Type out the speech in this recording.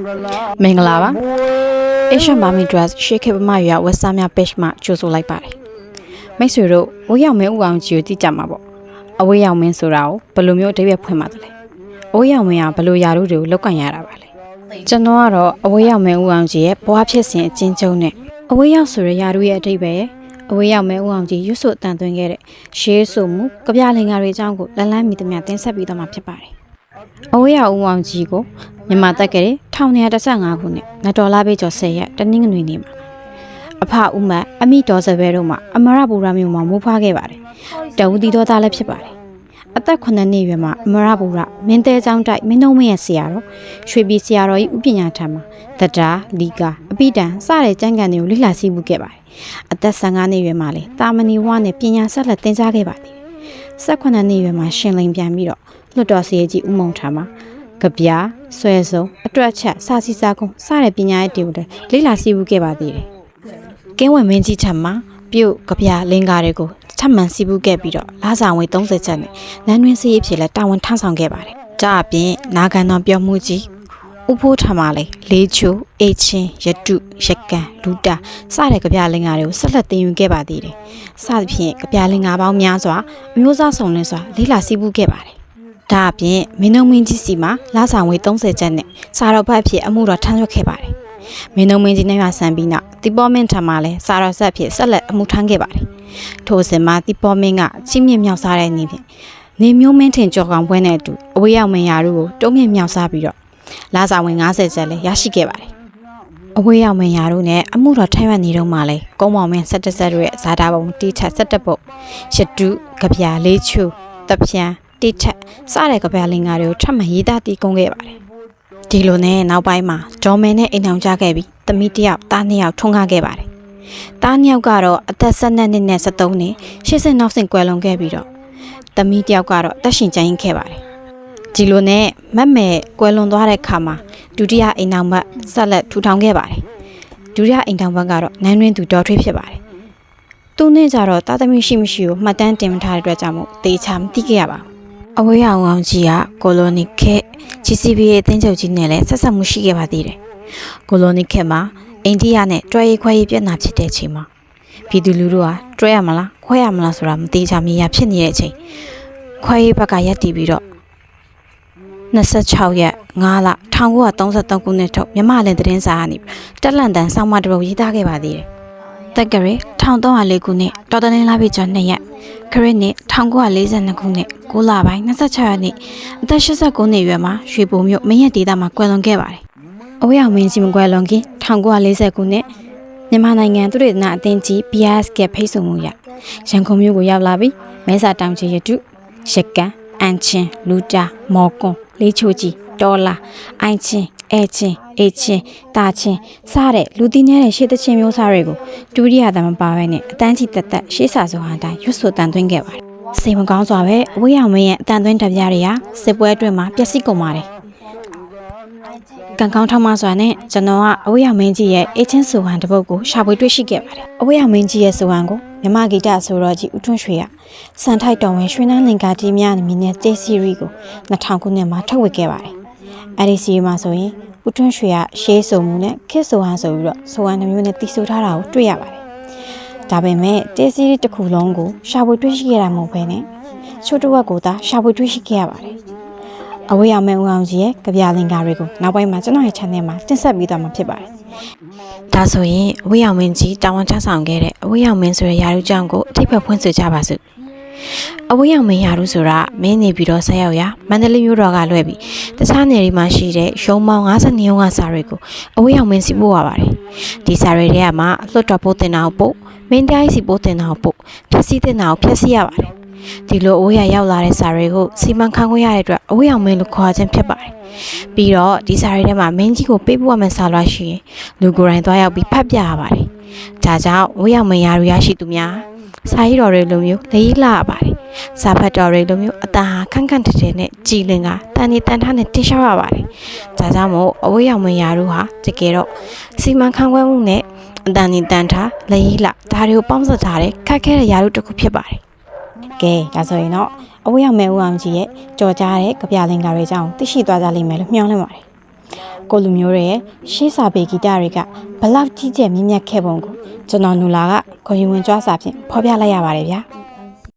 မင်္ဂလာပါ Asian Mami Dress ရှေ့ခေတ်ပမာရွာဝက်ဆာမြ page မှာကြိုဆိုလိုက်ပါတယ်မိတ်ဆွေတို့ဝေးရောက်မင်းဦးအောင်ကြီးကိုသိကြမှာပေါ့အဝေးရောက်မင်းဆိုတာကိုဘယ်လိုမျိုးအဓိပ္ပာယ်ဖွင့်ပါသလဲအဝေးရောက်မင်းကဘယ်လိုယာတို့တွေကိုလောက်ကန်ရတာပါလဲကျွန်တော်ကတော့အဝေးရောက်မင်းဦးအောင်ကြီးရဲ့ဘဝဖြစ်စဉ်အကျဉ်းချုပ်နဲ့အဝေးရောက်ဆိုတဲ့ယာတို့ရဲ့အဓိပ္ပာယ်အဝေးရောက်မင်းဦးအောင်ကြီးရွတ်ဆိုအတန်သွင်းခဲ့တဲ့ရှေးဆိုမှုကြပြလင်္ကာတွေအကြောင်းကိုလန်းလန်းမိသမျှတင်ဆက်ပြီးတော့မှာဖြစ်ပါတယ်အဝေးရောက်ဦးအောင်ကြီးကိုမြန်မာတက်ကလေး1915ခုနှစ်နတော်လာပေးကျော်10ရက်တနင်္ဂနွေနေ့မှာအဖဦးမတ်အမိတော်စပယ်တို့မှာအမရပူရမြို့မှာမူးဖွားခဲ့ပါတယ်တဝူတီတော်သားလည်းဖြစ်ပါတယ်အသက်9နှစ်ရွယ်မှာအမရပူရမင်းတဲကျောင်းတိုက်မင်းတော်မင်းရဲ့ဆရာတော်ရွှေပြည်ဆရာတော်ကြီးဥပညာထံမှာတတာလီကာအပိတံစတဲ့ကျမ်းဂန်တွေကိုလေ့လာစီးပူးခဲ့ပါတယ်အသက်15နှစ်ရွယ်မှာလည်းတာမဏီဝါနဲ့ပညာဆက်လက်သင်ကြားခဲ့ပါသေးတယ်18နှစ်ရွယ်မှာရှင်လိန်ပြန်ပြီးတော့လွတ်တော်ဆရာကြီးဦးမုံထာမှာကဗျာဆွဲစုံအတွက်ချက်စာစီစာကုန်းစတဲ့ပညာရေးတွေကိုလည်းလေ့လာစီးပူးခဲ့ပါသေးတယ်ကင်းဝယ်မင်းကြီးထံမှာပြုတ်ကဗျာလင်္ကာတွေကိုထပ်မံစီးပူးခဲ့ပြီးတော့လာဆောင်ဝေ30ချက်နဲ့နန်းတွင်းစီးရေးဖြစ်လဲတာဝန်ထမ်းဆောင်ခဲ့ပါတယ်ကြအပြင်နာခံတော်ပြောမှုကြီးဥဖိုးထံမှာလေလေးချိုအေချင်းရတုရကန်လူတာစတဲ့ကြပြလင်္ကာတွေကိုဆက်လက်သင်ယူခဲ့ပါသေးတယ်စသဖြင့်ကြပြလင်္ကာပေါင်းများစွာအမျိုးအစားစုံလင်စွာလေ့လာစီးပူးခဲ့ပါတယ်ဒါအပြင်မင်းတို့မင်းကြီးစီမှာလာဆောင်ဝေ30ချက်နဲ့စာတော်ဘတ်ဖြစ်အမှုတော်ထမ်းရွက်ခဲ့ပါတယ်မင်းတို့မင်းကြီးနဲ့ရွာဆန်ပြီးနောက်တီပေါ်မင်းထံမှာလည်းစာတော်ဆက်ဖြစ်ဆက်လက်အမှုထမ်းခဲ့ပါတယ်ထိုစဉ်မှာတီပေါ်မင်းကချင်းမြင့်မြောက်စားတဲ့နေဖြင့်နေမျိုးမင်းထင်ကြော်ကောင်ပွဲနဲ့အတူအဝေးရောက်မင်းရာတို့ကိုတုံးမြင့်မြောက်စားပြီးတော့လာဆောင်ဝင်50ကျပ်လည်းရရှိခဲ့ပါတယ်အဝေးရောက်မင်းရာတို့နဲ့အမှုတော်ထမ်းရွက်နေတော့မှလည်းကုန်းမောင်မင်း17ဆက်တို့ရဲ့ဇာတာပုံတီထက်17ပုတ်ရတုကဗျာလေးချူတပြန်းတိထက်စတဲ့ကြပြလင်္ကာတွေကိုထပ်မံရေးသားတည်ကုန်းခဲ့ပါတယ်ဒီလိုနဲ့နောက်ပိုင်းမှာဒေါ်မင်းနဲ့အိမ်အောင်ကြခဲ့ပြီးသမီးတစ်ယောက်သား2ယောက်ထွန်းကားခဲ့ပါတယ်သား2ယောက်ကတော့အသက်12နှစ်နဲ့73နှစ်80နောက်ဆင့်ကွယ်လွန်ခဲ့ပြီးတော့သမီးတစ်ယောက်ကတော့အသက်ရှင်ကျန်ရစ်ခဲ့ပါတယ်ဒီလိုနဲ့မက်မဲကွယ်လွန်သွားတဲ့အခါမှာဒုတိယအိမ်အောင်ဘက်ဆက်လက်ထူထောင်ခဲ့ပါတယ်ဒုတိယအိမ်အောင်ဘက်ကတော့နန်းတွင်းသူဒေါ်ထွေးဖြစ်ပါတယ်သူနဲ့ကြတော့တာသမီရှိမရှိကိုမှတ်တမ်းတင်မထားတဲ့အတွက်ကြောင့်မို့တေချာမသိခဲ့ရပါဘူးအဝေးအောင်အောင်ကြီးကကိုလိုနီခေ GCBA အသင်းချုပ်ကြီးနဲ့လည်းဆက်ဆက်မှုရှိခဲ့ပါသေးတယ်ကိုလိုနီခေမှာအိန္ဒိယနဲ့တွဲရေးခွဲရေးပြဿနာဖြစ်တဲ့အချိန်မှာပြည်သူလူထုကတွဲရမလားခွဲရမလားဆိုတာမသိချာမြင်ရဖြစ်နေတဲ့အချိန်ခွဲရေးဘက်ကရက်တည်ပြီးတော့26ရက်5လ1933ခုနှစ်ထုတ်မြမလင်သတင်းစာကနေတက်လန်တန်ဆောင်းမတပုတ်ရေးသားခဲ့ပါသေးတယ်တက်ကရေ1304ခုနှစ်တော်တလင်းလာပြီကျော်2ရက်ခရစ်နှစ်1942ခုနှစ်9လပိုင်း26ရက်နေ့အသက်89နှစ်အရွယ်မှာရွှေဘုံမြို့မင်းရဲ့ဒေသမှာကွယ်လွန်ခဲ့ပါတယ်။အဝေးအောင်မင်းကြီးမကွယ်လွန်ခင်1940ခုနှစ်မြန်မာနိုင်ငံသူတေသနအသင်းကြီး BIS ကဖိတ်ဆိုမှုရရန်ကုန်မြို့ကိုရောက်လာပြီးမဲစာတောင်ကြီးရတုရကန်အန်ချင်းလူတာမော်ကွန်လေးချိုကြီးဒေါ်လာအိုင်ချင်းအဲချင်းအေချင်းတာချင်းစတဲ့လူသိနေတဲ့ရှေ့တချင်းမျိုးစားတွေကိုဒုတိယသမပါပဲနဲ့အတန်းကြီးတက်တက်ရှေ့စာဆိုဟန်တိုင်းရွတ်ဆိုတန်သွင်းခဲ့ပါတယ်။စိတ်မကောင်းစွာပဲအဝေးအောင်မင်းရဲ့အတန်သွင်းတပ်ပြားတွေဟာစစ်ပွဲအတွင်းမှာပျက်စီးကုန်ပါတယ်။ကံကောင်းထောက်မစွာနဲ့ကျွန်တော်ကအဝေးအောင်မင်းကြီးရဲ့အေချင်းဆိုဟန်တစ်ပုဒ်ကိုရှာဖွေတွေ့ရှိခဲ့ပါတယ်။အဝေးအောင်မင်းကြီးရဲ့ဆိုဟန်ကိုမြမဂီတဆိုတော်ကြီးဦးထွန်းရွှေကစံထိုက်တော်ဝင်ရွှေနန်းလင်္ကာတီးများနဲ့မြင်းနဲ့တေးစီရီကို2000ခုနှစ်မှာထုတ်ဝေခဲ့ပါတယ်။အဲဒီစီရီမှာဆိုရင်ဦးထွန်းရွှေကရှေးဆိုမှုနဲ့ခေတ်ဆိုဟန်ဆိုပြီးတော့ဆိုဟန်နှမျိုးနဲ့တီးဆိုထားတာကိုတွေ့ရပါတယ်။ဒါပေမဲ့တေးစီရီတစ်ခုလုံးကိုရှာဖွေတွေ့ရှိခဲ့တာမဟုတ်ဘဲနဲ့ချိုးတဝက်ကိုသာရှာဖွေတွေ့ရှိခဲ့ရပါတယ်။အဝေးအောင်မဲဦးအောင်ကြီးရဲ့ကြပြလင်္ကာတွေကိုနောက်ပိုင်းမှာကျွန်တော်ရဲ့ channel မှာတင်ဆက်ပြီးသွားမှာဖြစ်ပါတယ်။ဒါဆိုရင်အဝေးအောင်မင်းကြီးတာဝန်ထမ်းဆောင်ခဲ့တဲ့အဝေးအောင်မင်းဆိုတဲ့ယာရုကြောင့်ကိုအထိပ်ဖက်ဖွင့်ဆိုကြပါစို့။အဝေးအောင်မင်းယာရုဆိုတာမင်းနေပြီးတော့ဆက်ရောက်ရာမန္တလေးမြို့တော်ကလွှဲပြီးတခြားနယ်တွေမှာရှိတဲ့ရုံပေါင်း52ရုံကစာတွေကိုအဝေးအောင်မင်းစီပို့ရပါတယ်။ဒီစာတွေထဲမှာလွတ်တော်ပို့တင်တာကိုပို့မင်းတိုင်းစီပို့တင်တာကိုပို့ဖြည့်ဆည်းတင်တာကိုဖြည့်ဆည်းရပါတယ်။ဒီလိုအဝေးရရောက်လာတဲ့စာတွေကိုစီမံခန့်ခွဲရတဲ့အတွက်အဝေးအောင်မင်းလို့ခေါ်ခြင်းဖြစ်ပါတယ်။ပြီးတော့ဒီစာတွေထဲမှာမင်းကြီးကိုပေးပို့ရမယ့်စာလွှာရှိရင်လူကိုယ်တိုင်သွားရောက်ပြီးဖတ်ပြရပါတယ်။ဒါကြောင့်အဝေးအောင်မင်းရာရရှိသူများစာရေးတော်တွေလိုမျိုးလေးလာရပါတယ်။စာဖတ်တော်တွေလိုမျိုးအတန်ဟာခန့်ခန့်တဲတဲနဲ့ကြည်လင်ကတန်နေတန်ထားနဲ့တင်ရှားရပါတယ်။ဒါကြောင့်မို့အဝေးအောင်မင်းရာတို့ဟာတကယ်တော့စီမံခန့်ခွဲမှုနဲ့အတန်နေတန်ထားလေးလာဒါတွေကိုပေါင်းစပ်ထားတဲ့ခက်ခဲတဲ့ရာတို့တစ်ခုဖြစ်ပါတယ်။ကဲဒါဆိုရင်တော့အဝေးရောက်မဲဦးအောင်ကြီးရဲ့ကြော်ကြားတဲ့ကြပြလင်္ကာတွေအကြောင်းသိရှိသွားကြလိမ့်မယ်လို့မျှော်လင့်ပါတယ်။ ကိုလူမျိုးတွေရဲ့ရှေးစာပေဂီတတွေကဘလောက်ကြီးကျယ်မြင့်မြတ်ခဲ့ပုံကိုကျွန်တော်နူလာကခေါ်ယူဝင်ကြွားစာဖြင့်ဖော်ပြလိုက်ရပါတယ်ဗျာ